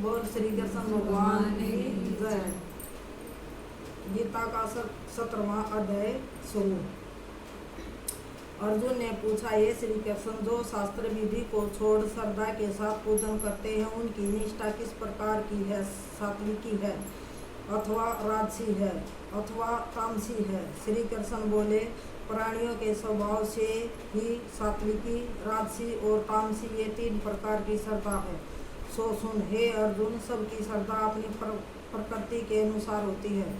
बोल श्री कृष्ण भगवान की जय। गीता का 17वां अध्याय शुरू। अर्जुन ने पूछा, ये श्री कृष्ण, जो शास्त्र विधि को छोड़ श्रद्धा के साथ पूजन करते हैं, उनकी निष्ठा किस प्रकार की है? सात्विकी है अथवा राजसी है अथवा तामसी है? श्री कृष्ण बोले, प्राणियों के स्वभाव से ही सात्विकी, राजसी और तामसी ये 3 प्रकार की श्रद्धा है। सो सुन हे अर्जुन, सबकी श्रद्धा अपनी प्रकृति के अनुसार होती है।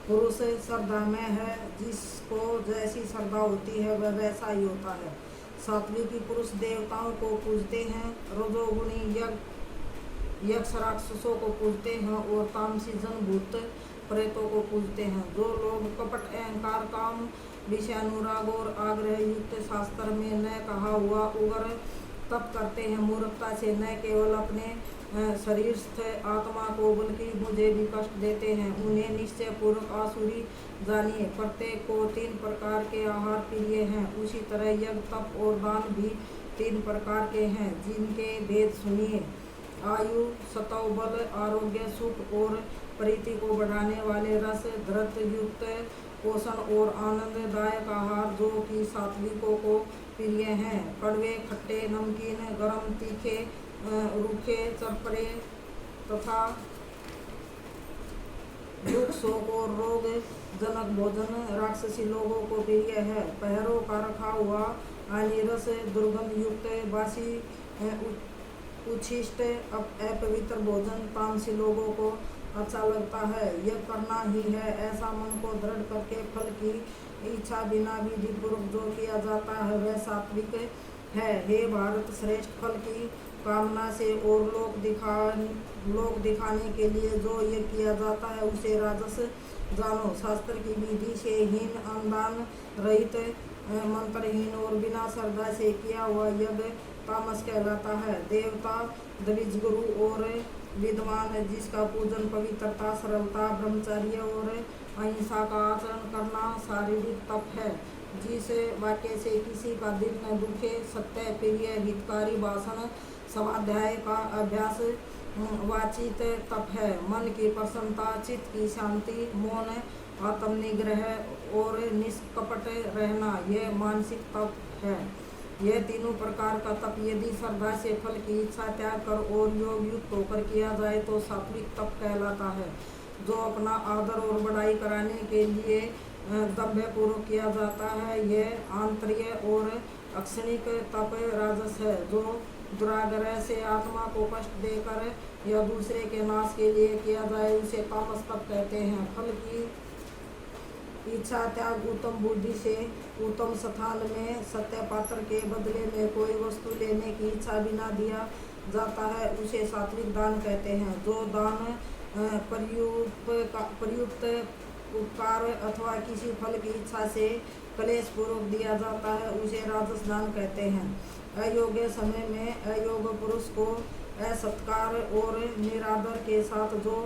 पुरुष श्रद्धा में है, जिसको जैसी श्रद्धा होती है वह वैसा ही होता है। सात्विकी पुरुष देवताओं को पूजते हैं, रजोगुणी यक्ष राक्षसों को पूजते हैं और तामसी जन भूत प्रेतों को पूजते हैं। जो लोग कपट, अहंकार, काम, विषयानुराग और आग्रह युक्त शास्त्र में न कहा हुआ उग्र तप करते हैं, मूर्खता से न केवल अपने शरीरस्थ आत्मा को बल्कि मुझे भी कष्ट देते हैं, उन्हें निश्चय पूर्वक आसुरी जानिए। प्रत्येक को 3 प्रकार के आहार प्रिय हैं। उसी तरह यज्ञ, तप और दान भी 3 प्रकार के हैं, जिनके भेद सुनिए। आयु, सतव बल, आरोग्य, सुख और प्रीति को बढ़ाने वाले रस, धृत युक्त पोषण और आनंददायक आहार जो कि सात्विकों को प्रिय हैं। कड़वे, खट्टे, नमकीन, गरम, तीखे, रूखे, चरपरे तथा दुख, शोक और रोग जनक भोजन राक्षसी लोगों को प्रिय है। पैरों का रखा हुआ अनिरस, दुर्गंध युक्त, बासी, उच्छिष्ट, अपवित्र भोजन तामसी लोगों को अच्छा लगता है। यह करना ही है, ऐसा मन को दृढ़ करके फल की इच्छा बिना विधि पूर्वक जो किया जाता है वह सात्विक है। हे भारत श्रेष्ठ, फल की कामना से और लोक दिखाने के लिए जो ये किया जाता है उसे राजस जानो। शास्त्र की विधि से हीन, अनुदान रहित, मंत्रहीन और बिना श्रद्धा से किया हुआ यज्ञ तामस कहलाता है। देवता, द्विज, गुरु और विद्वान, जिसका पूजन पवित्रता, सरलता, ब्रह्मचर्य और अहिंसा का आचरण करना शारीरिक तप है। जिस वाक्य से किसी का दिल न दुखे, सत्य, प्रिय, हितकारी भाषण, स्वाध्याय का अभ्यास वाचित तप है। मन की प्रसन्नता, चित्त की शांति, मौन, आत्मनिग्रह और निष्कपट रहना, यह मानसिक तप है। यह 3 प्रकार का तप यदि श्रद्धा से फल की इच्छा त्याग कर और योग युक्त होकर किया जाए तो सात्विक तप कहलाता है। जो अपना आदर और बड़ाई कराने के लिए दम्भपूर्वक किया जाता है, यह आंतर्य और अक्षणिक तप राजस है। जो दुराग्रह से आत्मा को कष्ट देकर या दूसरे के नाश के लिए किया जाए उसे तामस तप कहते हैं। फल की इच्छा त्याग, उत्तम बुद्धि से उत्तम स्थान में सत्य पात्र के बदले में कोई वस्तु लेने की इच्छा बिना दिया जाता है उसे सात्विक दान कहते हैं। जो दान प्रयुक्त उपकार अथवा किसी फल की इच्छा से क्लेश पूर्वक दिया जाता है उसे राजस दान कहते हैं। अयोग्य समय में अयोग्य पुरुष को असत्कार और निरादर के साथ जो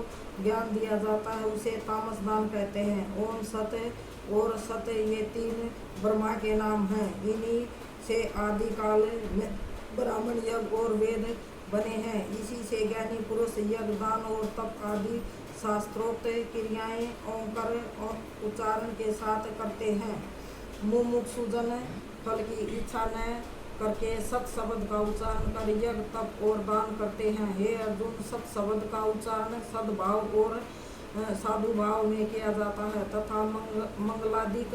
ज्ञान दिया जाता है उसे तामस दान कहते हैं। ओम, सत्य और सत्य ये 3 ब्रह्मा के नाम हैं। इन्हीं से आदिकाल में ब्राह्मण, यज्ञ और वेद बने हैं। इसी से ज्ञानी पुरुष यज्ञ, दान और तप आदि शास्त्रोक्त क्रियाएं ओंकार उच्चारण के साथ करते हैं। मुमुक्षुजन फल की इच्छा न करके सत शब्द का उच्चारण कर यज्ञ, तप और दान करते हैं। हे अर्जुन, सत शब्द का उच्चारण सद्भाव और साधु भाव में किया जाता है तथा मंगलादिक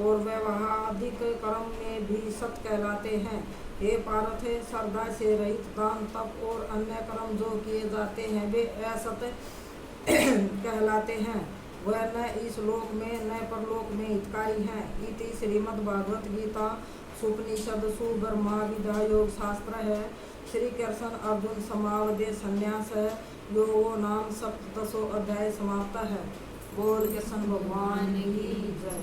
और व्यवहारिक कर्म में भी सत कहलाते हैं। हे पार्थ, श्रद्धा से रहित दान, तप और अन्य कर्म जो किए जाते हैं वे असत कहलाते हैं। वह न इस लोक में न परलोक में हितकारी हैं। इति श्रीमद्भागवत गीता उपनिषदसु ब्रह्मा विद्या योग शास्त्र है। श्री कृष्ण अर्जुन समावदे संन्यास है। योगो नाम 17वां अध्याय समाप्त है। बोल कृष्ण भगवान की जय।